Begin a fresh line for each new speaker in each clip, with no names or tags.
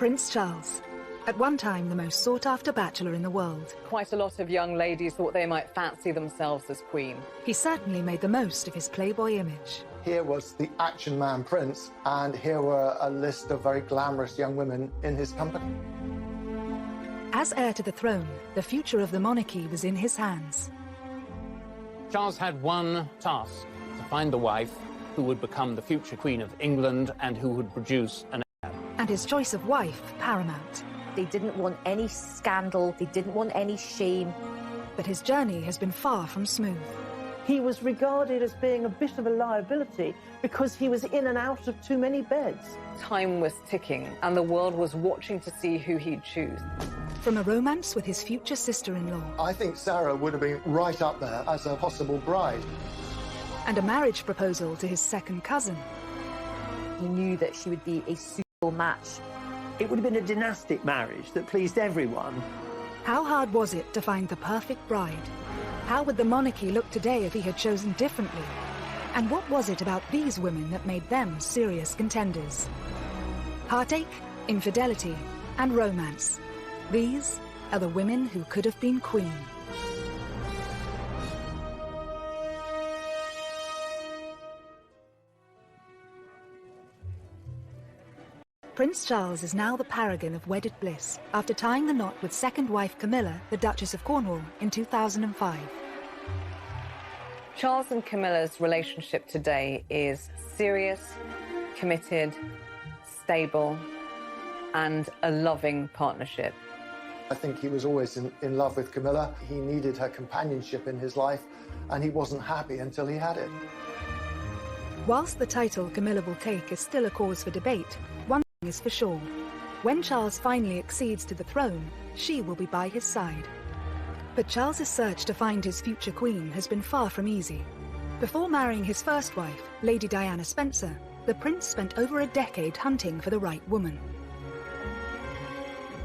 Prince Charles, at one time the most sought-after bachelor in the world.
Quite a lot of young ladies thought they might fancy themselves as queen.
He certainly made the most of his playboy image.
Here was the action man Prince, and here were a list of very glamorous young women in his company.
As heir to the throne, the future of the monarchy was in his hands.
Charles had one task: to find the wife who would become the future Queen of England and who would produce an heir.
And his choice of wife paramount.
They didn't want any scandal, they didn't want any shame.
But his journey has been far from smooth.
He was regarded as being a bit of a liability because he was in and out of too many beds.
Time was ticking, and the world was watching to see who he'd choose.
From a romance with his future sister-in-law.
I think Sarah would have been right up there as a possible bride.
And a marriage proposal to his second cousin.
He knew that she would be a suitable match.
It would have been a dynastic marriage that pleased everyone.
How hard was it to find the perfect bride? How would the monarchy look today if he had chosen differently? And what was it about these women that made them serious contenders? Heartache, infidelity, and romance. These are the women who could have been queen. Prince Charles is now the paragon of wedded bliss after tying the knot with second wife Camilla, the Duchess of Cornwall, in 2005.
Charles and Camilla's relationship today is serious, committed, stable, and a loving partnership.
I think he was always in love with Camilla. He needed her companionship in his life, and he wasn't happy until he had it.
Whilst the title Camilla will take is still a cause for debate, one thing is for sure. When Charles finally accedes to the throne, she will be by his side. But Charles's search to find his future queen has been far from easy. Before marrying his first wife, Lady Diana Spencer, the prince spent over a decade hunting for the right woman.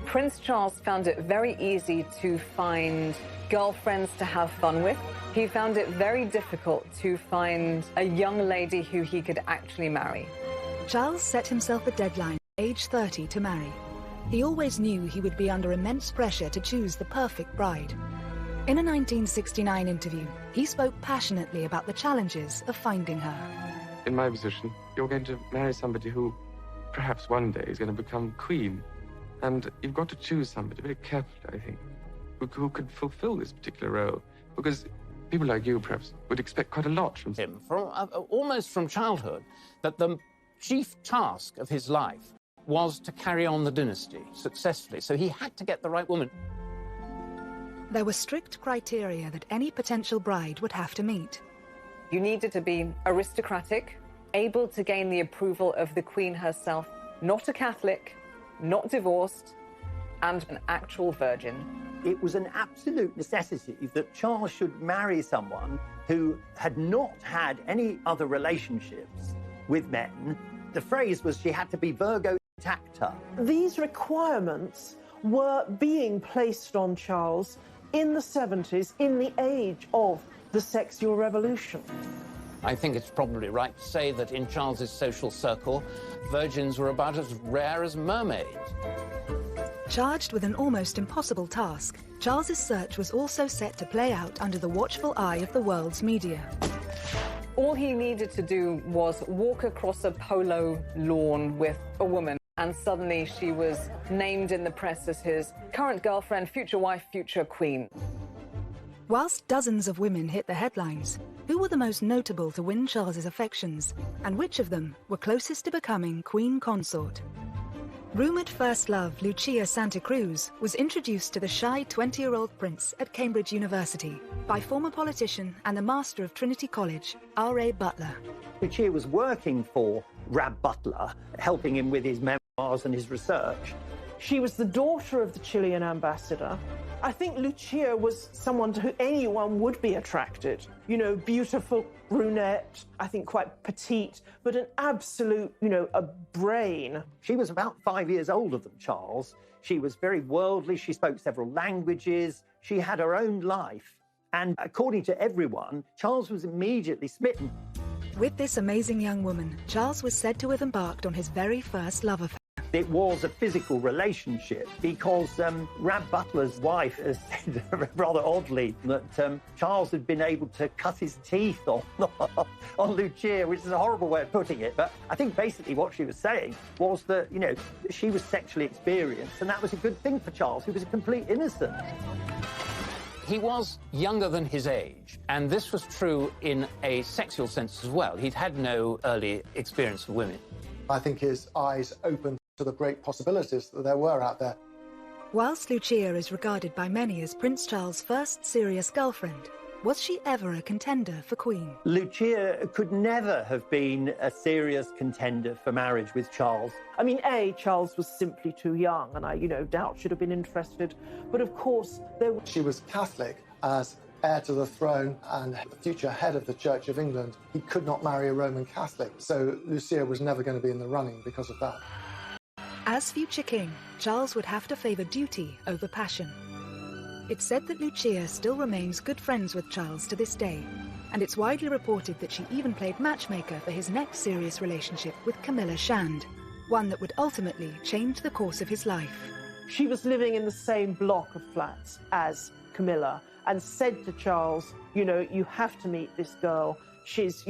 Prince Charles found it very easy to find girlfriends to have fun with. He found it very difficult to find a young lady who he could actually marry.
Charles set himself a deadline, age 30, to marry. He always knew he would be under immense pressure to choose the perfect bride. In a 1969 interview, he spoke passionately about the challenges of finding her.
In my position, you're going to marry somebody who perhaps one day is going to become queen. And you've got to choose somebody very carefully, I think, who could fulfill this particular role. Because people like you, perhaps, would expect quite a lot from
him, almost from childhood, that the chief task of his life was to carry on the dynasty successfully. So he had to get the right woman.
There were strict criteria that any potential bride would have to meet.
You needed to be aristocratic, able to gain the approval of the Queen herself, not a Catholic, not divorced, and an actual virgin.
It was an absolute necessity that Charles should marry someone who had not had any other relationships with men. The phrase was she had to be Virgo intacta.
These requirements were being placed on Charles in the 70s, in the age of the sexual revolution.
I think it's probably right to say that in Charles's social circle, virgins were about as rare as mermaids.
Charged with an almost impossible task, Charles's search was also set to play out under the watchful eye of the world's media.
All he needed to do was walk across a polo lawn with a woman, and suddenly she was named in the press as his current girlfriend, future wife, future queen.
Whilst dozens of women hit the headlines, who were the most notable to win Charles's affections, and which of them were closest to becoming queen consort? Rumoured first love Lucia Santa Cruz was introduced to the shy 20-year-old prince at Cambridge University by former politician and the master of Trinity College, R.A. Butler.
Lucia was working for Rab Butler, helping him with his memoirs and his research.
She was the daughter of the Chilean ambassador. I think Lucia was someone to whom anyone would be attracted. You know, beautiful brunette, I think quite petite, but an absolute, a brain.
She was about 5 years older than Charles. She was very worldly. She spoke several languages. She had her own life. And according to everyone, Charles was immediately smitten.
With this amazing young woman, Charles was said to have embarked on his very first love affair.
it was a physical relationship because Rab Butler's wife has said rather oddly that Charles had been able to cut his teeth on Lucia, which is a horrible way of putting it. But I think basically what she was saying was that, you know, she was sexually experienced, and that was a good thing for Charles, who was a complete innocent.
He was younger than his age, and this was true in a sexual sense as well. He'd had no early experience with women.
I think his eyes opened to the great possibilities that there were out there.
Whilst Lucia is regarded by many as Prince Charles' first serious girlfriend, was she ever a contender for Queen?
Lucia could never have been a serious contender for marriage with Charles.
I mean, Charles was simply too young, and I, doubt she'd have been interested. But of course,
She was Catholic. As heir to the throne and the future head of the Church of England, he could not marry a Roman Catholic, so Lucia was never going to be in the running because of that.
As future king, Charles would have to favour duty over passion. It's said that Lucia still remains good friends with Charles to this day, and it's widely reported that she even played matchmaker for his next serious relationship with Camilla Shand, one that would ultimately change the course of his life.
she was living in the same block of flats as Camilla and said to Charles, you have to meet this girl. She's,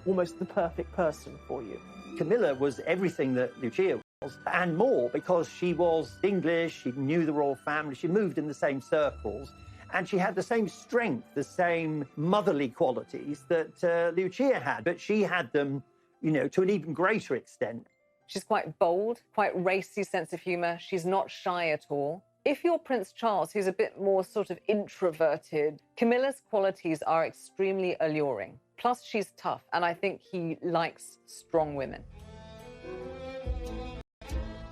almost the perfect person for you.
Camilla was everything that Lucia was, and more, because she was English, she knew the royal family, she moved in the same circles, and she had the same strength, the same motherly qualities that Lucia had, but she had them, to an even greater extent.
She's quite bold, quite racy sense of humour. She's not shy at all. If you're Prince Charles, who's a bit more sort of introverted, Camilla's qualities are extremely alluring. Plus, she's tough, and I think he likes strong women.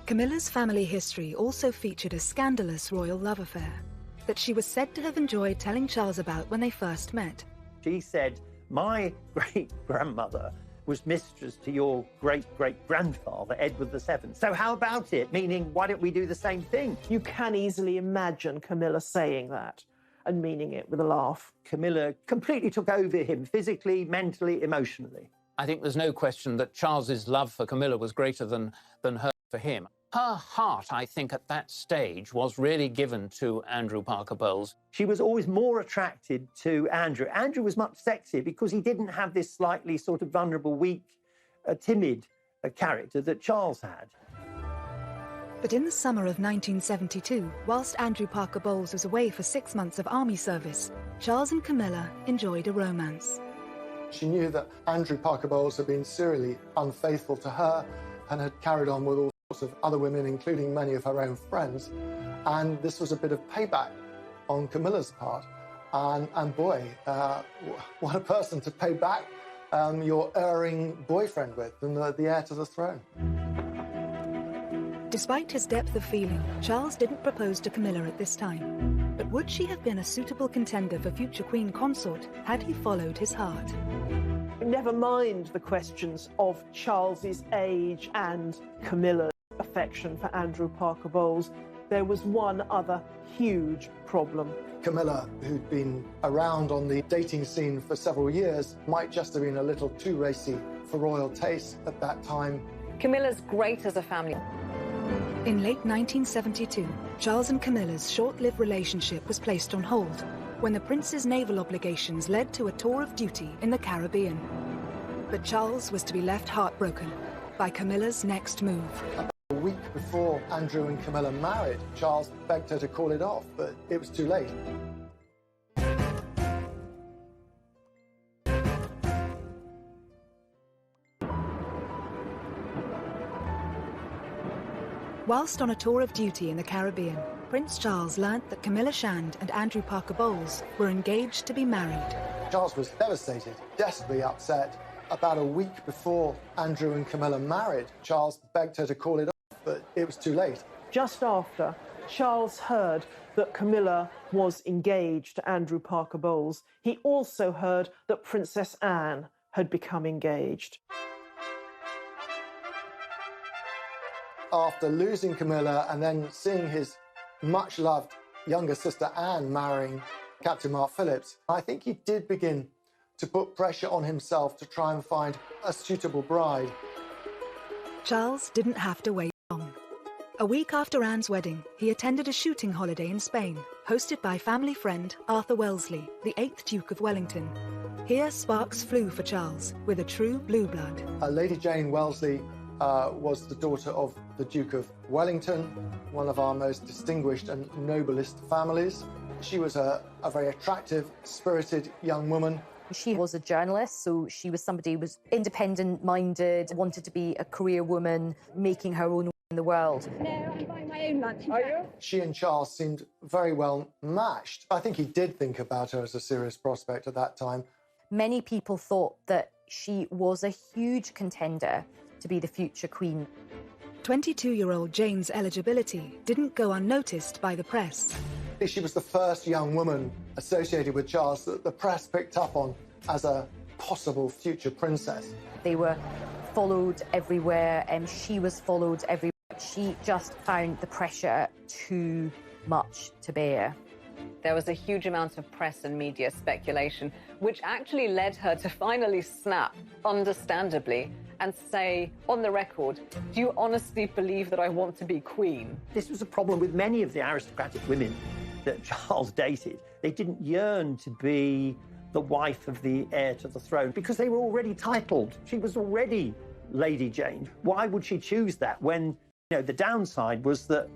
Camilla's family history also featured a scandalous royal love affair that she was said to have enjoyed telling Charles about when they first met.
She said, my great-grandmother was mistress to your great-great-grandfather, Edward VII. So how about it? Meaning, why don't we do the same thing?
You can easily imagine Camilla saying that and meaning it with a laugh.
Camilla completely took over him, physically, mentally, emotionally.
I think there's no question that Charles's love for Camilla was greater than her for him. Her heart, I think, at that stage was really given to Andrew Parker Bowles.
She was always more attracted to Andrew. Andrew was much sexier because he didn't have this slightly sort of vulnerable, weak, timid character that Charles had.
But in the summer of 1972, whilst Andrew Parker Bowles was away for 6 months of army service, Charles and Camilla enjoyed a romance.
She knew that Andrew Parker Bowles had been serially unfaithful to her and had carried on with all sorts of other women, including many of her own friends. And this was a bit of payback on Camilla's part. And boy, what a person to pay back your erring boyfriend with, and the heir to the throne.
Despite his depth of feeling, Charles didn't propose to Camilla at this time. But would she have been a suitable contender for future Queen Consort had he followed his heart?
Never mind the questions of Charles's age and Camilla's affection for Andrew Parker Bowles. There was one other huge problem.
Camilla, who'd been around on the dating scene for several years, might just have been a little too racy for royal taste at that time.
Camilla's great as a family.
In late 1972, Charles and Camilla's short-lived relationship was placed on hold when the prince's naval obligations led to a tour of duty in the Caribbean. But Charles was to be left heartbroken by Camilla's next move.
A week before Andrew and Camilla married, Charles begged her to call it off, but it was too late.
Whilst on a tour of duty in the Caribbean, Prince Charles learnt that Camilla Shand and Andrew Parker Bowles were engaged to be married.
Charles was devastated, desperately upset. About a week before Andrew and Camilla married, Charles begged her to call it off, but it was too late.
Just after Charles heard that Camilla was engaged to Andrew Parker Bowles, he also heard that Princess Anne had become engaged.
After losing Camilla and then seeing his much-loved younger sister Anne marrying Captain Mark Phillips, I think he did begin to put pressure on himself to try and find a suitable bride.
Charles didn't have to wait A week after Anne's wedding, he attended a shooting holiday in Spain, hosted by family friend Arthur Wellesley, the 8th Duke of Wellington. Here sparks flew for Charles, with a true blue blood.
Lady Jane Wellesley was the daughter of the Duke of Wellington, one of our most distinguished and noblest families. She was a very attractive, spirited young woman.
She was a journalist, so she was somebody who was independent-minded, wanted to be a career woman, making her own way in the world.
No, I'm buying my own lunch.
Are you?
She and Charles seemed very well matched. I think he did think about her as a serious prospect at that time.
Many people thought that she was a huge contender to be the future queen.
22-year-old Jane's eligibility didn't go unnoticed by the press.
She was the first young woman associated with Charles that the press picked up on as a possible future princess.
They were followed everywhere, and she was followed everywhere. She just found the pressure too much to bear.
There was a huge amount of press and media speculation, which actually led her to finally snap, understandably, and say, on the record, do you honestly believe that I want to be queen?
This was a problem with many of the aristocratic women that Charles dated. They didn't yearn to be the wife of the heir to the throne because they were already titled. She was already Lady Jane. Why would she choose that when, the downside was that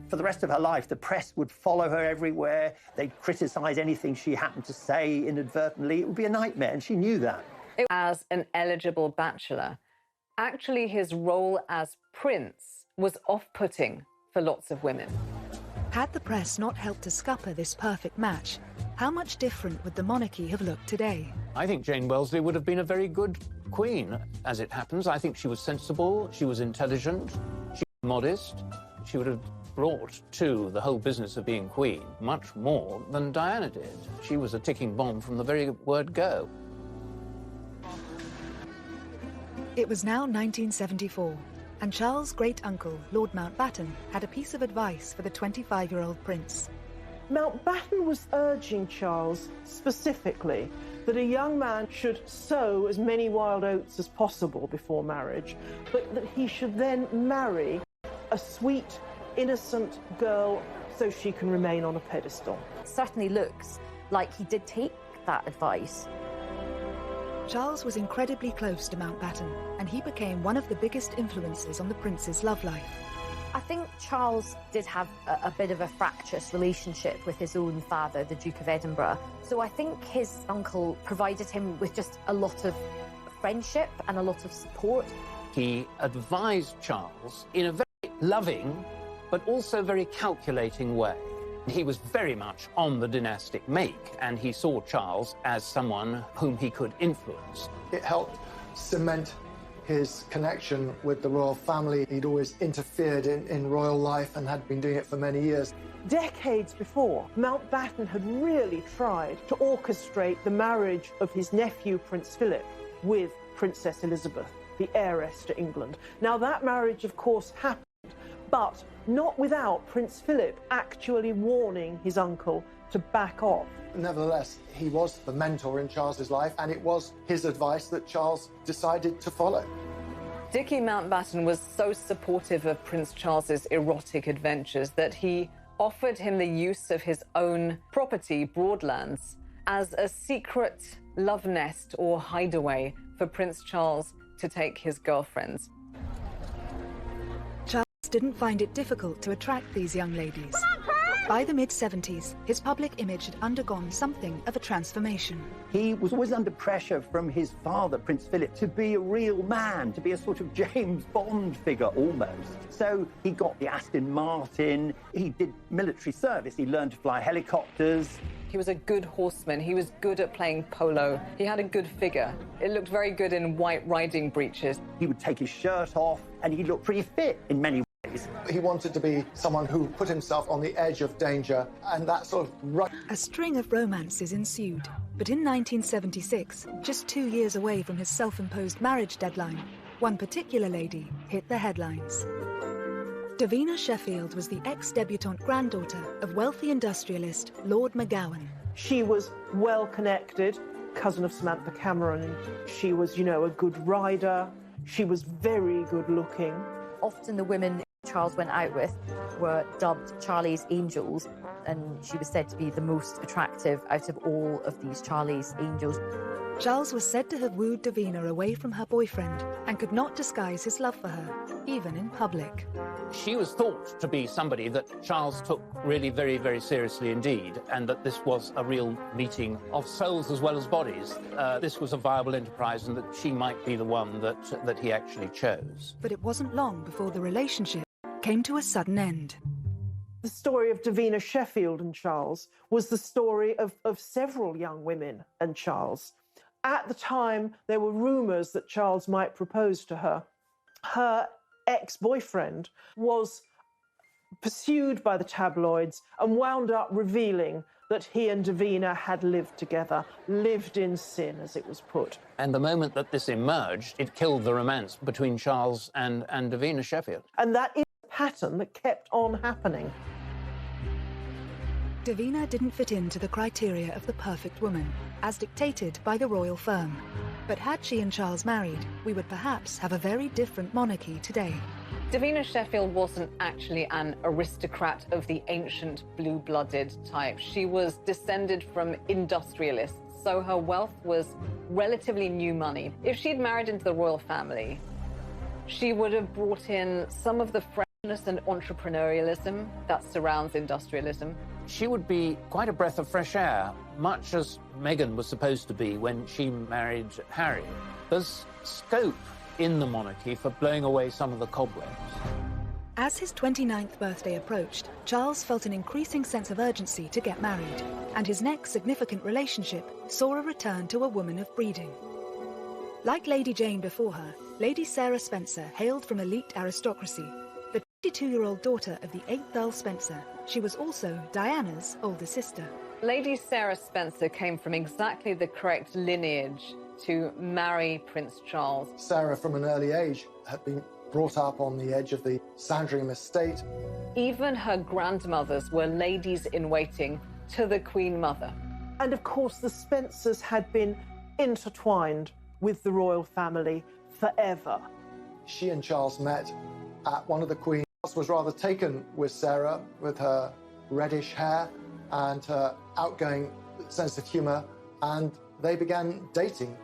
for the rest of her life, the press would follow her everywhere. They'd criticise anything she happened to say inadvertently. It would be a nightmare, and she knew that.
As an eligible bachelor, actually his role as prince was off-putting for lots of women.
Had the press not helped to scupper this perfect match, how much different would the monarchy have looked today?
I think Jane Wellesley would have been a very good queen, as it happens. I think she was sensible, she was intelligent, she was modest. She would have brought to the whole business of being queen much more than Diana did. She was a ticking bomb from the very word go.
It was now 1974, and Charles' great-uncle, Lord Mountbatten, had a piece of advice for the 25-year-old prince.
Mountbatten was urging Charles specifically that a young man should sow as many wild oats as possible before marriage, but that he should then marry a sweet, innocent girl so she can remain on a pedestal.
It certainly looks like he did take that advice.
Charles was incredibly close to Mountbatten, and he became one of the biggest influences on the prince's love life.
I think Charles did have a bit of a fractious relationship with his own father, the Duke of Edinburgh. So I think his uncle provided him with just a lot of friendship and a lot of support.
He advised Charles in a very loving, but also very calculating way. He was very much on the dynastic make, and he saw Charles as someone whom he could influence.
It helped cement his connection with the royal family. He'd always interfered in royal life and had been doing it for many years.
Decades before, Mountbatten had really tried to orchestrate the marriage of his nephew, Prince Philip, with Princess Elizabeth, the heiress to England. Now, that marriage, of course, happened, but not without Prince Philip actually warning his uncle to back off.
Nevertheless, he was the mentor in Charles's life, and it was his advice that Charles decided to follow.
Dickie Mountbatten was so supportive of Prince Charles's erotic adventures that he offered him the use of his own property, Broadlands, as a secret love nest or hideaway for Prince Charles to take his girlfriends.
Charles didn't find it difficult to attract these young ladies. By the mid-70s, his public image had undergone something of a transformation.
He was always under pressure from his father, Prince Philip, to be a real man, to be a sort of James Bond figure almost. So he got the Aston Martin, he did military service, he learned to fly helicopters.
He was a good horseman, he was good at playing polo, he had a good figure. It looked very good in white riding breeches.
He would take his shirt off and he looked pretty fit in many ways.
He wanted to be someone who put himself on the edge of danger, and that sort of...
A string of romances ensued, but in 1976, just 2 years away from his self-imposed marriage deadline, one particular lady hit the headlines. Davina Sheffield was the ex-debutante granddaughter of wealthy industrialist Lord McGowan.
She was well-connected, cousin of Samantha Cameron. She was, a good rider. She was very good-looking.
often the women Charles went out with were dubbed Charlie's Angels, and she was said to be the most attractive out of all of these Charlie's Angels.
Charles was said to have wooed Davina away from her boyfriend and could not disguise his love for her, even in public.
She was thought to be somebody that Charles took really very, very seriously indeed, and that this was a real meeting of souls as well as bodies. This was a viable enterprise, and that she might be the one that he actually chose.
But it wasn't long before the relationship came to a sudden end.
The story of Davina Sheffield and Charles was the story of several young women and Charles. At the time, there were rumours that Charles might propose to her. Her ex-boyfriend was pursued by the tabloids and wound up revealing that he and Davina had lived together, lived in sin, as it was put.
And the moment that this emerged, it killed the romance between Charles and Davina Sheffield.
And that is a pattern that kept on happening.
Davina didn't fit into the criteria of the perfect woman, as dictated by the royal firm. But had she and Charles married, we would perhaps have a very different monarchy today.
Davina Sheffield wasn't actually an aristocrat of the ancient blue-blooded type. She was descended from industrialists, so her wealth was relatively new money. If she'd married into the royal family, she would have brought in some of the freshness and entrepreneurialism that surrounds industrialism.
She would be quite a breath of fresh air, much as Meghan was supposed to be when she married Harry. There's scope in the monarchy for blowing away some of the cobwebs.
As his 29th birthday approached, Charles felt an increasing sense of urgency to get married, and his next significant relationship saw a return to a woman of breeding. Like Lady Jane before her, Lady Sarah Spencer hailed from elite aristocracy. The 22-year-old daughter of the 8th Earl Spencer, she was also Diana's older sister.
Lady Sarah Spencer came from exactly the correct lineage to marry Prince Charles.
Sarah, from an early age, had been brought up on the edge of the Sandringham estate.
Even her grandmothers were ladies-in-waiting to the Queen Mother.
And of course, the Spencers had been intertwined with the royal family forever.
She and Charles met at one of the Queen's. Charles was rather taken with Sarah, with her reddish hair and her outgoing sense of humour, and they began dating.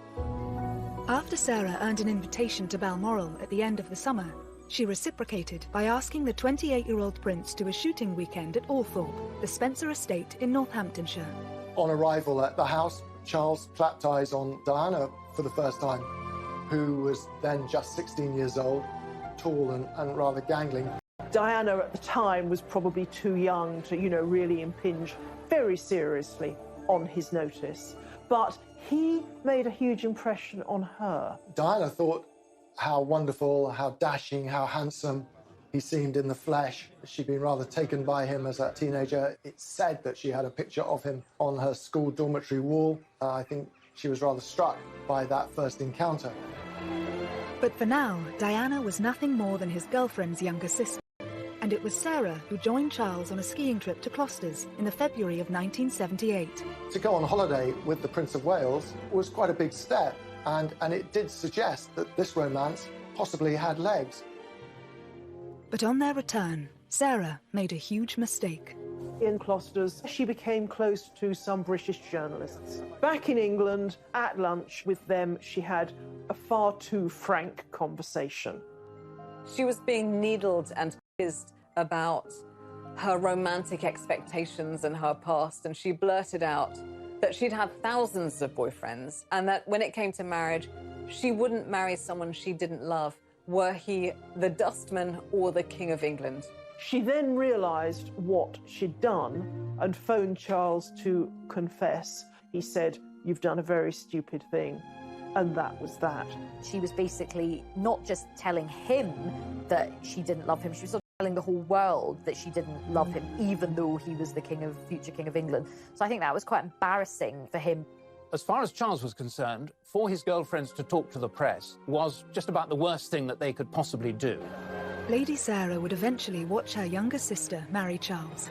After Sarah earned an invitation to Balmoral at the end of the summer, she reciprocated by asking the 28-year-old prince to a shooting weekend at Althorpe, the Spencer estate in Northamptonshire.
On arrival at the house, Charles clapped eyes on Diana for the first time, who was then just 16 years old, tall and rather gangling.
Diana at the time was probably too young to, really impinge very seriously on his notice. But he made a huge impression on her.
Diana thought how wonderful, how dashing, how handsome he seemed in the flesh. She'd been rather taken by him as a teenager. It's said that she had a picture of him on her school dormitory wall. I think she was rather struck by that first encounter.
But for now, Diana was nothing more than his girlfriend's younger sister. And it was Sarah who joined Charles on a skiing trip to Closters in the February of 1978.
To go on holiday with the Prince of Wales was quite a big step, and it did suggest that this romance possibly had legs.
But on their return, Sarah made a huge mistake.
In Closters, she became close to some British journalists. Back in England, at lunch with them, she had a far too frank conversation.
She was being needled and quizzed about her romantic expectations and her past, and she blurted out that she'd had thousands of boyfriends and that when it came to marriage, she wouldn't marry someone she didn't love, were he the dustman or the King of England.
She then realised what she'd done and phoned Charles to confess. He said, "You've done a very stupid thing." And that was that.
She was basically not just telling him that she didn't love him, she was sort of telling the whole world that she didn't love him, even though he was the future King of England. So I think that was quite embarrassing for him.
As far as Charles was concerned, for his girlfriends to talk to the press was just about the worst thing that they could possibly do.
Lady Sarah would eventually watch her younger sister marry Charles.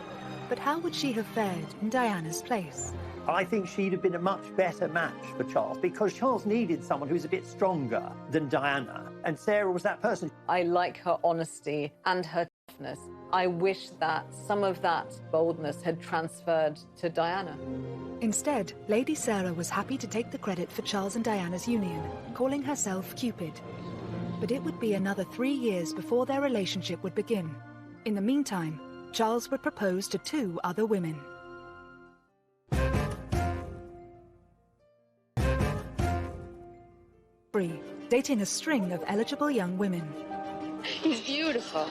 But how would she have fared in Diana's place?
I think she'd have been a much better match for Charles, because Charles needed someone who's a bit stronger than Diana, and Sarah was that person.
I like her honesty and her toughness. I wish that some of that boldness had transferred to Diana.
Instead, Lady Sarah was happy to take the credit for Charles and Diana's union, calling herself Cupid. But it would be another 3 years before their relationship would begin. In the meantime, Charles would propose to 2 other women. Bree, dating a string of eligible young women.
He's beautiful.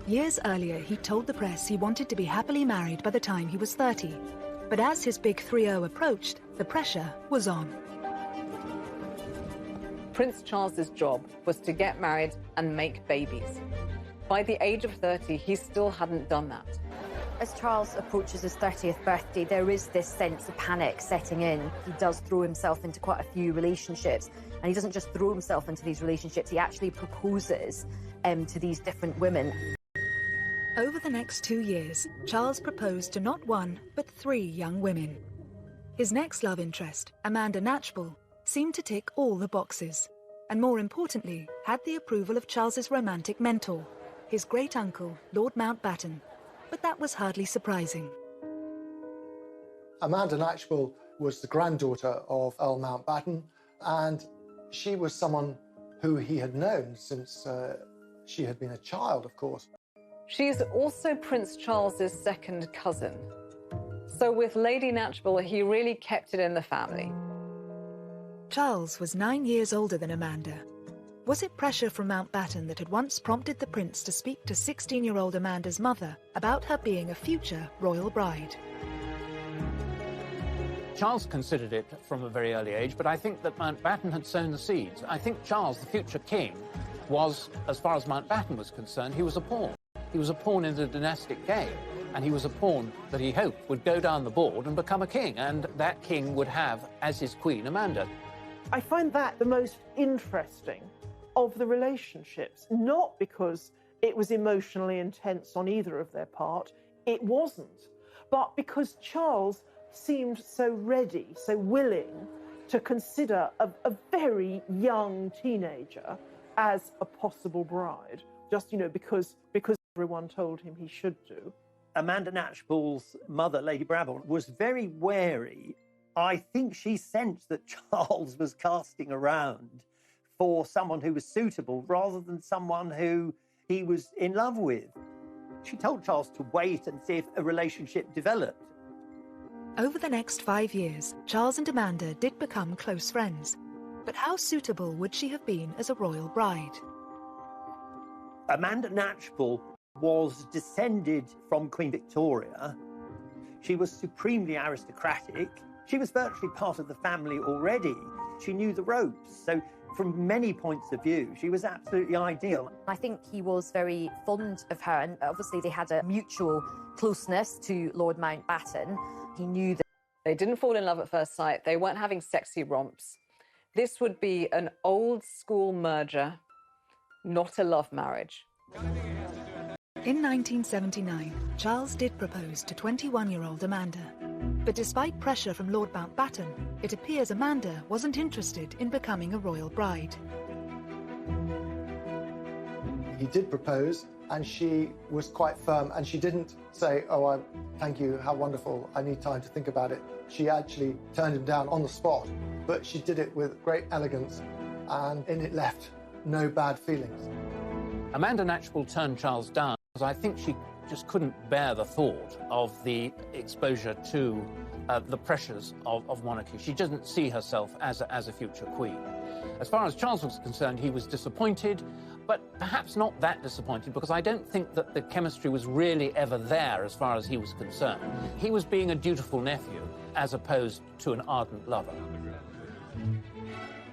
Years earlier, he told the press he wanted to be happily married by the time he was 30. But as his big 3-0 approached, the pressure was on.
Prince Charles's job was to get married and make babies. By the age of 30, he still hadn't done that.
As Charles approaches his 30th birthday, there is this sense of panic setting in. He does throw himself into quite a few relationships, and he doesn't just throw himself into these relationships, he actually proposes to these different women.
Over the next 2 years, Charles proposed to not 1, but 3 young women. His next love interest, Amanda Knatchbull, seemed to tick all the boxes, and more importantly, had the approval of Charles's romantic mentor, his great-uncle, Lord Mountbatten. But that was hardly surprising.
Amanda Knatchbull was the granddaughter of Earl Mountbatten, and she was someone who he had known since she had been a child, of course.
She's also Prince Charles's second cousin. So with Lady Knatchbull, he really kept it in the family.
Charles was 9 years older than Amanda. Was it pressure from Mountbatten that had once prompted the prince to speak to 16-year-old Amanda's mother about her being a future royal bride?
Charles considered it from a very early age, but I think that Mountbatten had sown the seeds. I think Charles, the future king, was, as far as Mountbatten was concerned, he was a pawn. He was a pawn in the dynastic game, and he was a pawn that he hoped would go down the board and become a king, and that king would have as his queen Amanda.
I find that the most interesting of the relationships, not because it was emotionally intense on either of their part, it wasn't, but because Charles seemed so ready, so willing to consider a very young teenager as a possible bride, just, because everyone told him he should do.
Amanda Knatchbull's mother, Lady Brabant, was very wary. I think she sensed that Charles was casting around for someone who was suitable rather than someone who he was in love with. She told Charles to wait and see if a relationship developed.
Over the next 5 years, Charles and Amanda did become close friends. But how suitable would she have been as a royal bride?
Amanda Knatchbull was descended from Queen Victoria. She was supremely aristocratic. She was virtually part of the family already. She knew the ropes. So from many points of view, she was absolutely ideal.
I think he was very fond of her, and obviously they had a mutual closeness to Lord Mountbatten. He knew that
they didn't fall in love at first sight. They weren't having sexy romps. This would be an old-school merger, not a love marriage.
In 1979, Charles did propose to 21-year-old Amanda. But despite pressure from Lord Mountbatten, it appears Amanda wasn't interested in becoming a royal bride.
He did propose, and she was quite firm, and she didn't say, "Oh, thank you, how wonderful, I need time to think about it." She actually turned him down on the spot, but she did it with great elegance, and it left no bad feelings.
Amanda Knatchbull turned Charles down because I think she just couldn't bear the thought of the exposure to the pressures of monarchy. She doesn't see herself as a future queen. As far as Charles was concerned, he was disappointed, but perhaps not that disappointed, because I don't think that the chemistry was really ever there as far as he was concerned. He was being a dutiful nephew as opposed to an ardent lover.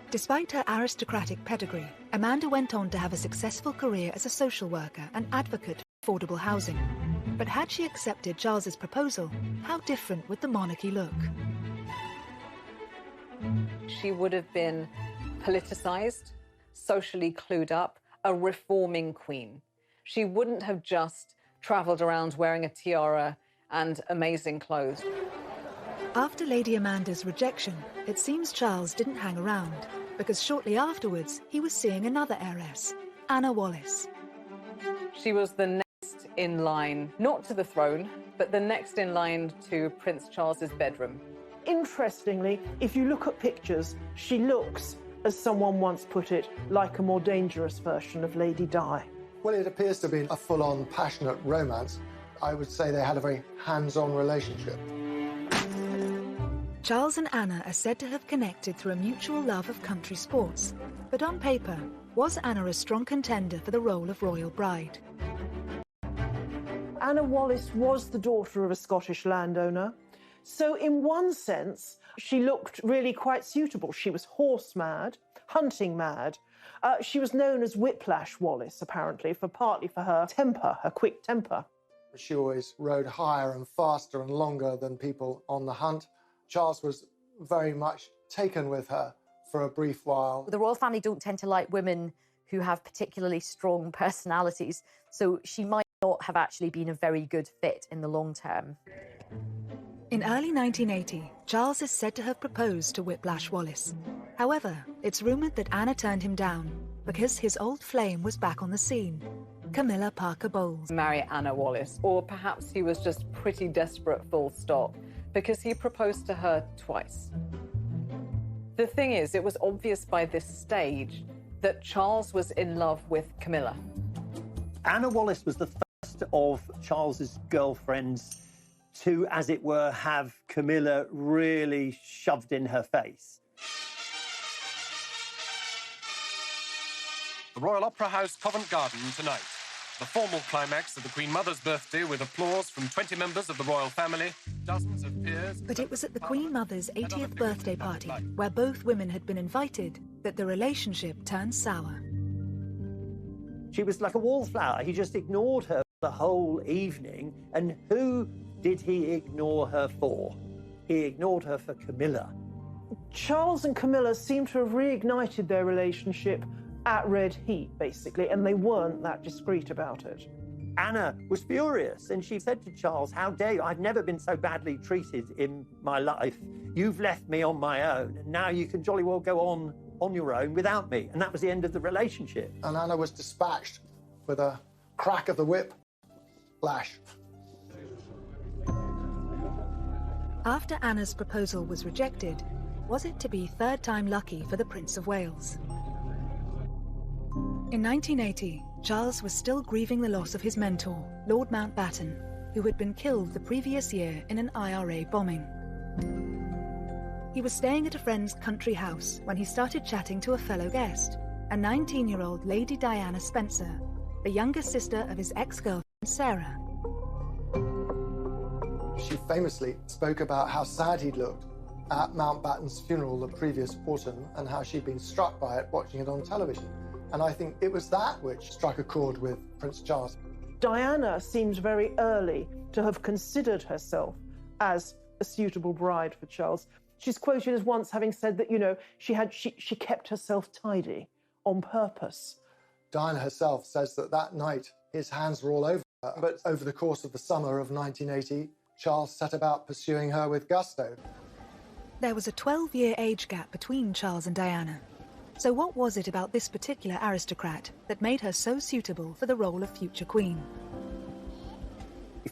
Despite her aristocratic pedigree, Amanda went on to have a successful career as a social worker and advocate for affordable housing. But had she accepted Charles's proposal, how different would the monarchy look?
She would have been politicized, socially clued up, a reforming queen. She wouldn't have just traveled around wearing a tiara and amazing clothes.
After Lady Amanda's rejection, it seems Charles didn't hang around, because shortly afterwards he was seeing another heiress, Anna Wallis.
She was the next in line, not to the throne, but the next in line to Prince Charles's bedroom.
Interestingly, if you look at pictures, she looks, as someone once put it, like a more dangerous version of Lady Di.
Well, it appears to be a full-on passionate romance. I would say they had a very hands-on relationship.
Charles and Anna are said to have connected through a mutual love of country sports. But on paper, was Anna a strong contender for the role of royal bride?
Anna Wallis was the daughter of a Scottish landowner. So in one sense, she looked really quite suitable. She was horse mad, hunting mad. She was known as Whiplash Wallis, apparently, partly for her temper, her quick temper.
She always rode higher and faster and longer than people on the hunt. Charles was very much taken with her for a brief while.
The royal family don't tend to like women who have particularly strong personalities, so she might not have actually been a very good fit in the long term.
In early 1980, Charles is said to have proposed to Whiplash Wallis. However, it's rumoured that Anna turned him down because his old flame was back on the scene, Camilla Parker Bowles.
Marry Anna Wallis, or perhaps he was just pretty desperate, full stop, because he proposed to her twice. The thing is, it was obvious by this stage that Charles was in love with Camilla.
Anna Wallis was the first of Charles's girlfriends to, as it were, have Camilla really shoved in her face.
The Royal Opera House, Covent Garden, tonight. The formal climax of the Queen Mother's birthday with applause from 20 members of the royal family, dozens of peers...
But it was at the Queen Mother's 80th birthday party, where both women had been invited, that the relationship turned sour.
She was like a wallflower. He just ignored her the whole evening. And who did he ignore her for? He ignored her for Camilla.
Charles and Camilla seem to have reignited their relationship at red heat, basically, and they weren't that discreet about it.
Anna was furious, and she said to Charles, "How dare you? I've never been so badly treated in my life. You've left me on my own, and now you can jolly well go on your own without me." And that was the end of the relationship.
And Anna was dispatched with a crack of the whip lash.
After Anna's proposal was rejected, was it to be third time lucky for the Prince of Wales? In 1980, Charles was still grieving the loss of his mentor, Lord Mountbatten, who had been killed the previous year in an IRA bombing. He was staying at a friend's country house when he started chatting to a fellow guest, a 19-year-old Lady Diana Spencer, the younger sister of his ex-girlfriend Sarah.
She famously spoke about how sad he'd looked at Mountbatten's funeral the previous autumn and how she'd been struck by it watching it on television. And I think it was that which struck a chord with Prince Charles.
Diana seems very early to have considered herself as a suitable bride for Charles. She's quoted as once having said that, you know, she kept herself tidy on purpose.
Diana herself says that that night his hands were all over her, but over the course of the summer of 1980, Charles set about pursuing her with gusto.
There was a 12-year age gap between Charles and Diana. So what was it about this particular aristocrat that made her so suitable for the role of future queen?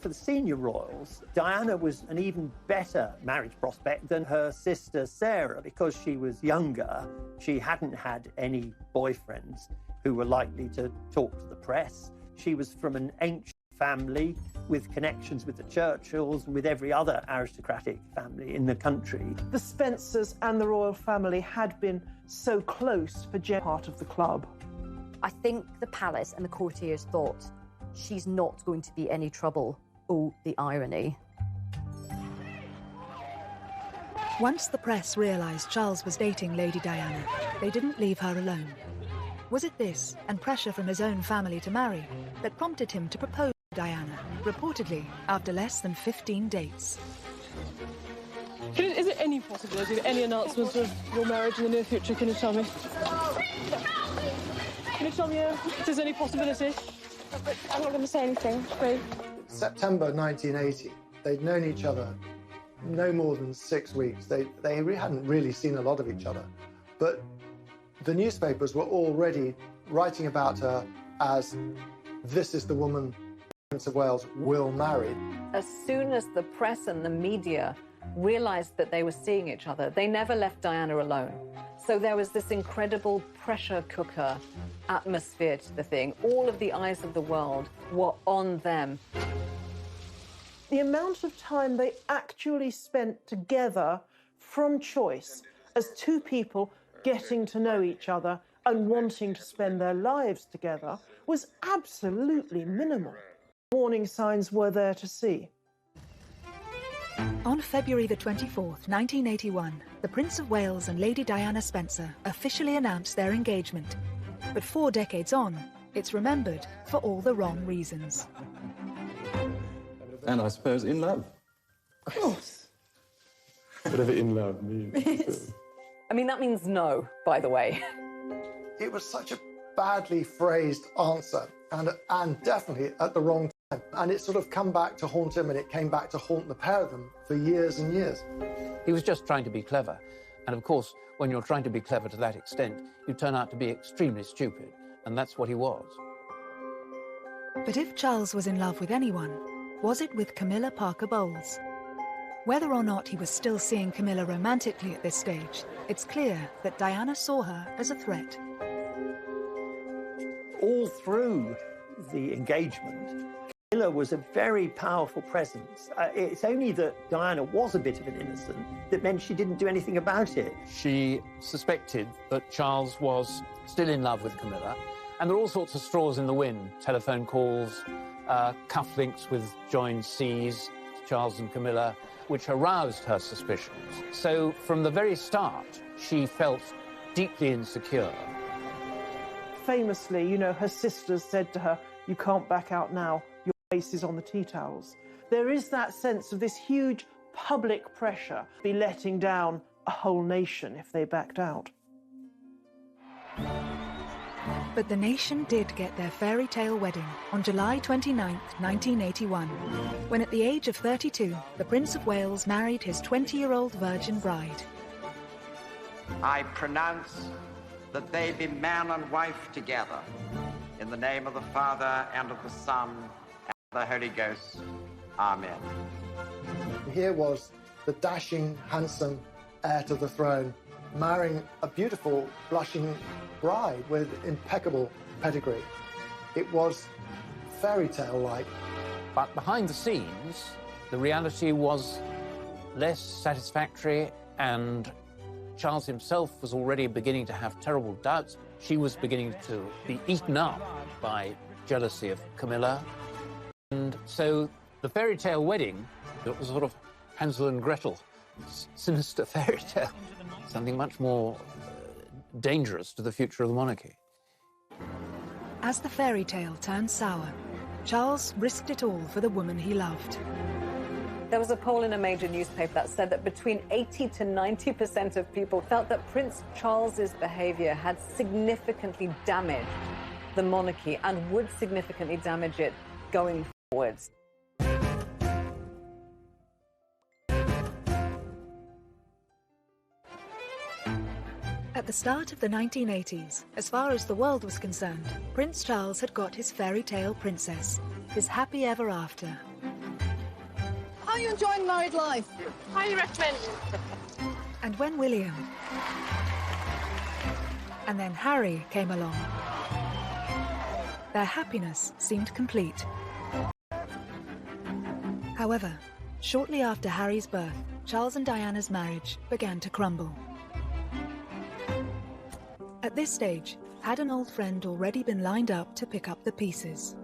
For the senior royals, Diana was an even better marriage prospect than her sister Sarah because she was younger. She hadn't had any boyfriends who were likely to talk to the press. She was from an ancient family with connections with the Churchills and with every other aristocratic family in the country.
The Spencers and the royal family had been so close for Jen, part of the club.
I think the palace and the courtiers thought, she's not going to be any trouble. Oh, the irony.
Once the press realised Charles was dating Lady Diana, they didn't leave her alone. Was it this, and pressure from his own family to marry, that prompted him to propose to Diana, reportedly after less than 15 dates?
Is there any possibility that any announcements of your marriage in the near future? Can you tell me? Can you tell me if there's any possibility?
I'm not going to say anything, please.
September 1980, they'd known each other no more than 6 weeks. They hadn't really seen a lot of each other. But the newspapers were already writing about her as this is the woman Prince of Wales will marry.
As soon as the press and the media realized that they were seeing each other, they never left Diana alone. So there was this incredible pressure cooker atmosphere to the thing. All of the eyes of the world were on them.
The amount of time they actually spent together from choice as two people getting to know each other and wanting to spend their lives together was absolutely minimal. Warning signs were there to see.
On February the 24th, 1981, the Prince of Wales and Lady Diana Spencer officially announced their engagement. But 4 decades on, it's remembered for all the wrong reasons.
And I suppose in love.
Of course.
Whatever in love means.
I mean, that means no, by the way.
It was such a badly phrased answer, and definitely at the wrong time. And it's sort of come back to haunt him, and it came back to haunt the pair of them for years and years.
He was just trying to be clever. And of course, when you're trying to be clever to that extent, you turn out to be extremely stupid. And that's what he was.
But if Charles was in love with anyone, was it with Camilla Parker Bowles? Whether or not he was still seeing Camilla romantically at this stage, it's clear that Diana saw her as a threat.
All through the engagement, Camilla was a very powerful presence. It's only that Diana was a bit of an innocent that meant she didn't do anything about it.
She suspected that Charles was still in love with Camilla, and there are all sorts of straws in the wind. Telephone calls, cufflinks with joined C's, Charles and Camilla, which aroused her suspicions. So from the very start, she felt deeply insecure.
Famously, you know, her sisters said to her, "You can't back out now, your face is on the tea towels." There is that sense of this huge public pressure, be letting down a whole nation if they backed out.
But the nation did get their fairy tale wedding on July 29th, 1981, when at the age of 32, the Prince of Wales married his 20-year-old virgin bride.
I pronounce that they be man and wife together, in the name of the Father, and of the Son, and of the Holy Ghost. Amen.
Here was the dashing, handsome heir to the throne marrying a beautiful, blushing bride with impeccable pedigree. It was fairy tale-like.
But behind the scenes, the reality was less satisfactory, and Charles himself was already beginning to have terrible doubts. She was beginning to be eaten up by jealousy of Camilla. And so the fairy tale wedding, it was sort of Hansel and Gretel, sinister fairy tale, something much more dangerous to the future of the monarchy.
As the fairy tale turned sour, Charles risked it all for the woman he loved.
There was a poll in a major newspaper that said that between 80 to 90% of people felt that Prince Charles's behavior had significantly damaged the monarchy and would significantly damage it going forwards.
At the start of the 1980s, as far as the world was concerned, Prince Charles had got his fairy tale princess, his happy ever after.
How are you enjoying married life? Highly recommend.
And when William and then Harry came along, their happiness seemed complete. However, shortly after Harry's birth, Charles and Diana's marriage began to crumble. At this stage, had an old friend already been lined up to pick up the pieces?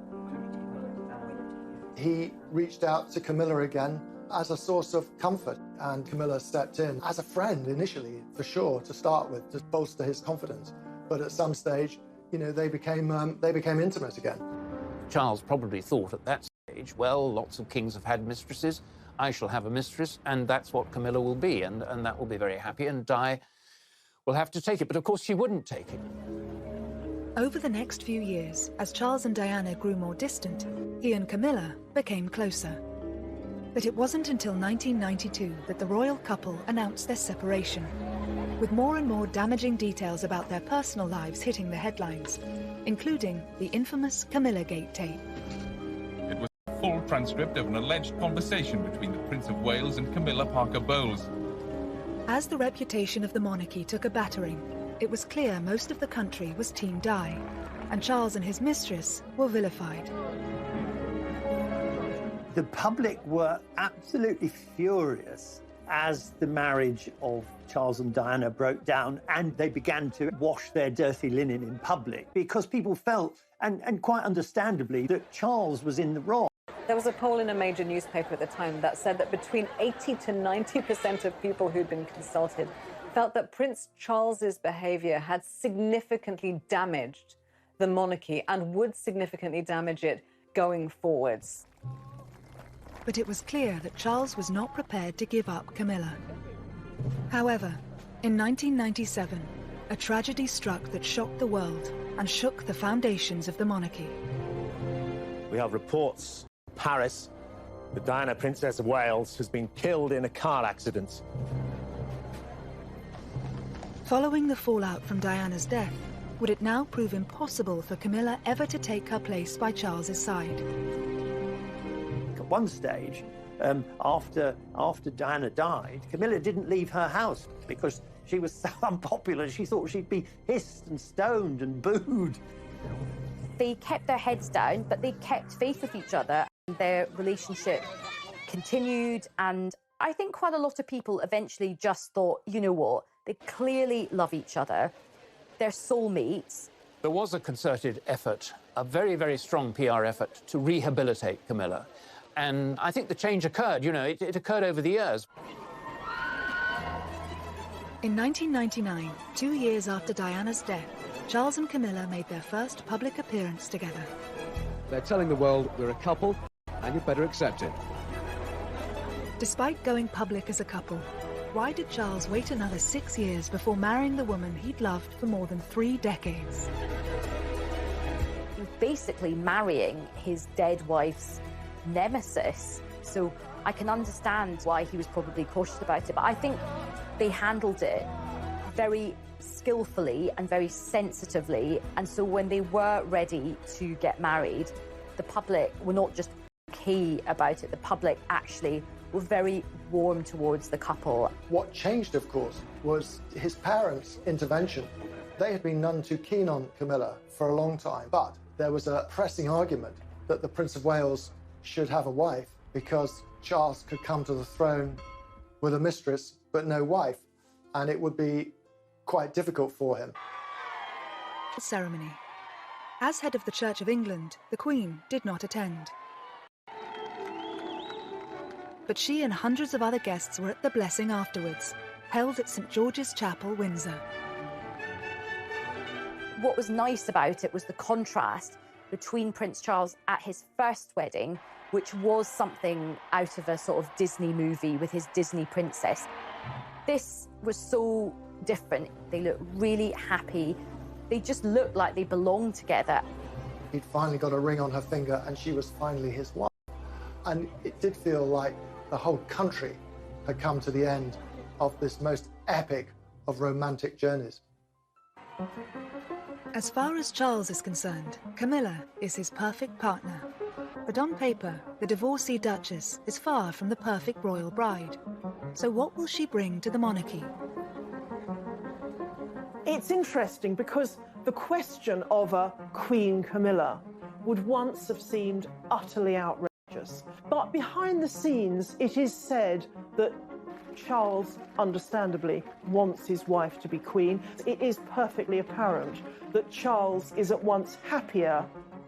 He reached out to Camilla again as a source of comfort, and Camilla stepped in as a friend initially, for sure, to start with, to bolster his confidence. But at some stage, you know, they became intimate again.
Charles probably thought at that stage, well, lots of kings have had mistresses, I shall have a mistress, and that's what Camilla will be, and that will be very happy, and Di will have to take it. But of course she wouldn't take it.
Over the next few years, as Charles and Diana grew more distant, he and Camilla became closer. But it wasn't until 1992 that the royal couple announced their separation. with more and more damaging details about their personal lives hitting the headlines, including the infamous Camilla Gate tape.
It was a full transcript of an alleged conversation between the Prince of Wales and Camilla Parker Bowles.
As the reputation of the monarchy took a battering, it was clear most of the country was Team Di, and Charles and his mistress were vilified.
The public were absolutely furious as the marriage of Charles and Diana broke down, and they began to wash their dirty linen in public because people felt, and quite understandably, that Charles was in the wrong.
There was a poll in a major newspaper at the time that said that between 80 to 90% of people who'd been consulted felt that Prince Charles's behaviour had significantly damaged the monarchy and would significantly damage it going forwards.
But it was clear that Charles was not prepared to give up Camilla. However, in 1997, a tragedy struck that shocked the world and shook the foundations of the monarchy.
We have reports in Paris that Diana, Princess of Wales, has been killed in a car accident.
Following the fallout from Diana's death, would it now prove impossible for Camilla ever to take her place by Charles's side?
At one stage, after Diana died, Camilla didn't leave her house because she was so unpopular. She thought she'd be hissed and stoned and booed.
They kept their heads down, but they kept faith with each other. Their relationship continued, and I think quite a lot of people eventually just thought, you know what, they clearly love each other. They're soulmates.
There was a concerted effort, a very, very strong PR effort to rehabilitate Camilla. And I think the change occurred, you know, it occurred over the years.
In 1999, 2 years after Diana's death, Charles and Camilla made their first public appearance together.
They're telling the world we're a couple, and you'd better accept it.
Despite going public as a couple, why did Charles wait another 6 years before marrying the woman he'd loved for more than 3 decades?
He was basically marrying his dead wife's nemesis. So I can understand why he was probably cautious about it, but I think they handled it very skillfully and very sensitively. And so when they were ready to get married, the public were not just okay about it, the public actually were very warm towards the couple.
What changed, of course, was his parents' intervention. They had been none too keen on Camilla for a long time, but there was a pressing argument that the Prince of Wales should have a wife because Charles could come to the throne with a mistress but no wife, and it would be quite difficult for him.
Ceremony. As head of the Church of England, the Queen did not attend. But she and hundreds of other guests were at the blessing afterwards, held at St George's Chapel, Windsor.
What was nice about it was the contrast between Prince Charles at his first wedding, which was something out of a sort of Disney movie with his Disney princess. This was so different. They looked really happy. They just looked like they belonged together.
He'd finally got a ring on her finger and she was finally his wife. And it did feel like the whole country had come to the end of this most epic of romantic journeys.
As far as Charles is concerned, Camilla is his perfect partner. But on paper, the divorcee Duchess is far from the perfect royal bride. So what will she bring to the monarchy?
It's interesting because the question of a Queen Camilla would once have seemed utterly outrageous. But behind the scenes, it is said that Charles, understandably, wants his wife to be queen. It is perfectly apparent that Charles is at once happier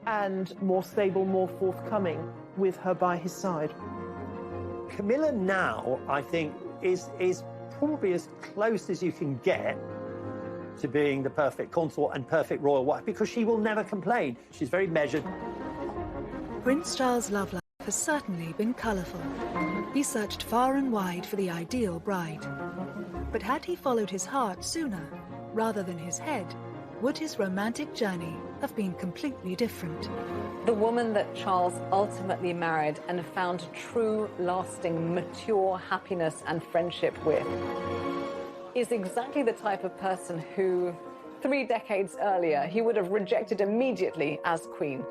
and more stable, more forthcoming with her by his side.
Camilla now, I think, is probably as close as you can get to being the perfect consort and perfect royal wife, because she will never complain. She's very measured.
Prince Charles' love life has certainly been colourful. He searched far and wide for the ideal bride. But had he followed his heart sooner, rather than his head, would his romantic journey have been completely different?
The woman that Charles ultimately married and found true, lasting, mature happiness and friendship with is exactly the type of person who 3 decades earlier he would have rejected immediately as Queen.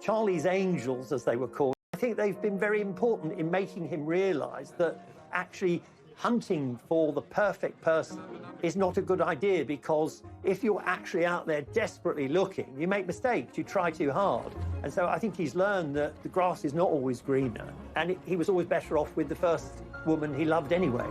Charlie's Angels, as they were called, I think they've been very important in making him realise that actually hunting for the perfect person is not a good idea, because if you're actually out there desperately looking, you make mistakes, you try too hard. And so I think he's learned that the grass is not always greener, and he was always better off with the first woman he loved anyway.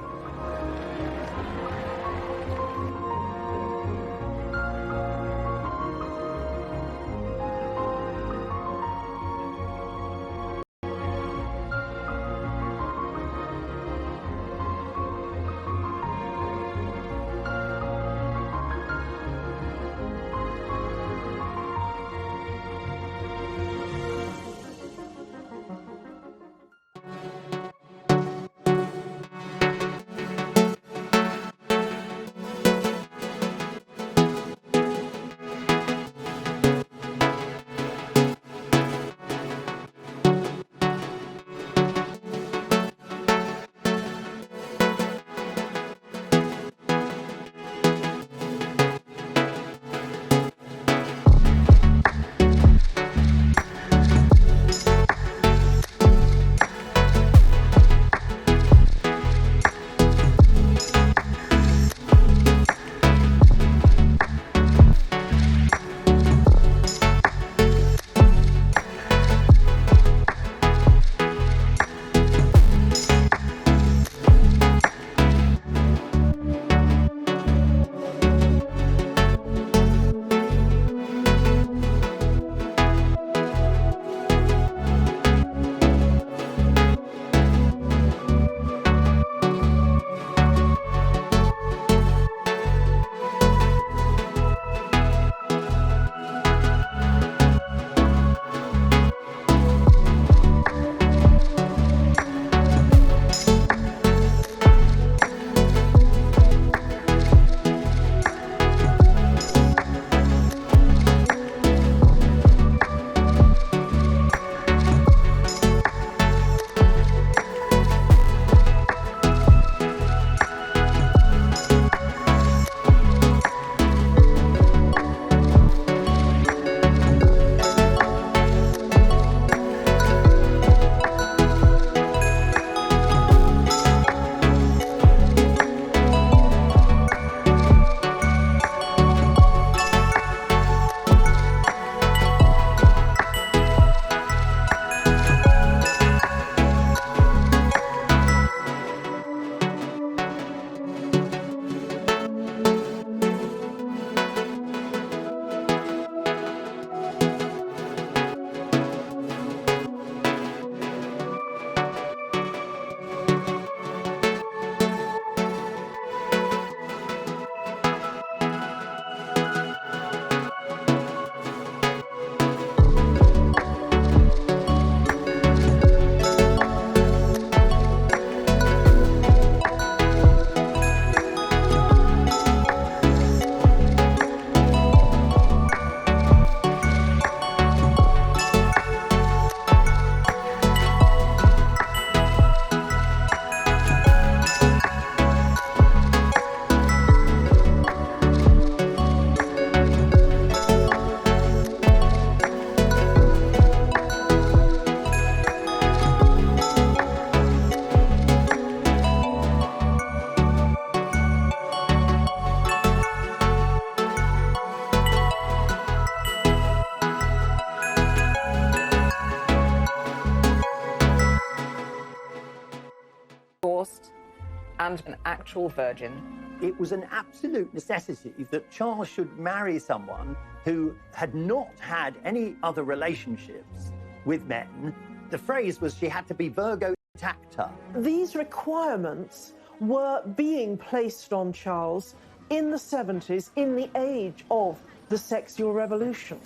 And an actual virgin.
It was an absolute necessity that Charles should marry someone who had not had any other relationships with men. The phrase was she had to be Virgo intacta.
These requirements were being placed on Charles in the 70s, in the age of the sexual revolution.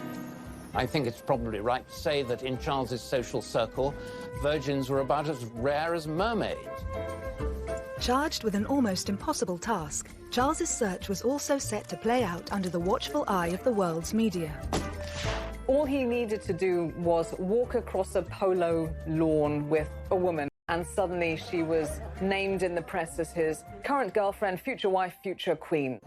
I think it's probably right to say that in Charles's social circle, virgins were about as rare as mermaids.
Charged with an almost impossible task, Charles's search was also set to play out under the watchful eye of the world's media.
All he needed to do was walk across a polo lawn with a woman and suddenly she was named in the press as his current girlfriend, future wife, future queen.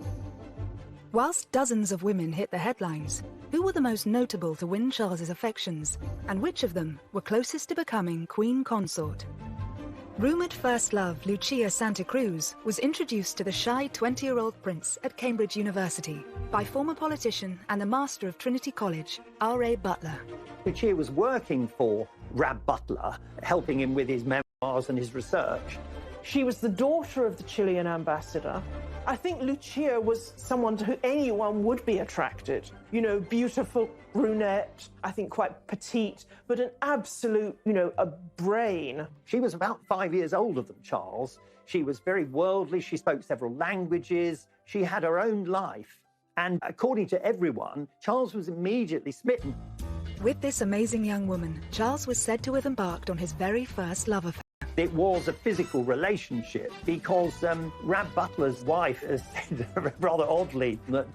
Whilst dozens of women hit the headlines, who were the most notable to win Charles's affections, and which of them were closest to becoming Queen Consort? Rumoured first love Lucia Santa Cruz was introduced to the shy 20-year-old prince at Cambridge University by former politician and the master of Trinity College, R.A. Butler.
Lucia was working for Rab Butler, helping him with his memoirs and his research.
She was the daughter of the Chilean ambassador. I think Lucia was someone to who anyone would be attracted. You know, beautiful brunette, I think quite petite, but an absolute, a brain.
She was about 5 years older than Charles. She was very worldly. She spoke several languages. She had her own life. And according to everyone, Charles was immediately smitten.
With this amazing young woman, Charles was said to have embarked on his very first love affair.
It was a physical relationship because Rab Butler's wife has said rather oddly that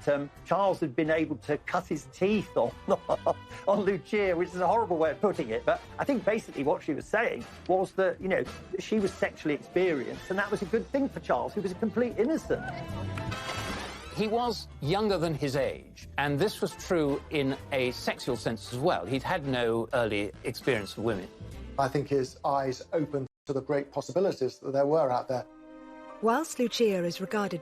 Charles had been able to cut his teeth on Lucia, which is a horrible way of putting it. But I think basically what she was saying was that, she was sexually experienced, and that was a good thing for Charles, who was a complete innocent.
He was younger than his age, and this was true in a sexual sense as well. He'd had no early experience with women.
I think his eyes opened to the great possibilities that there were out there.
Whilst Lucia is regarded by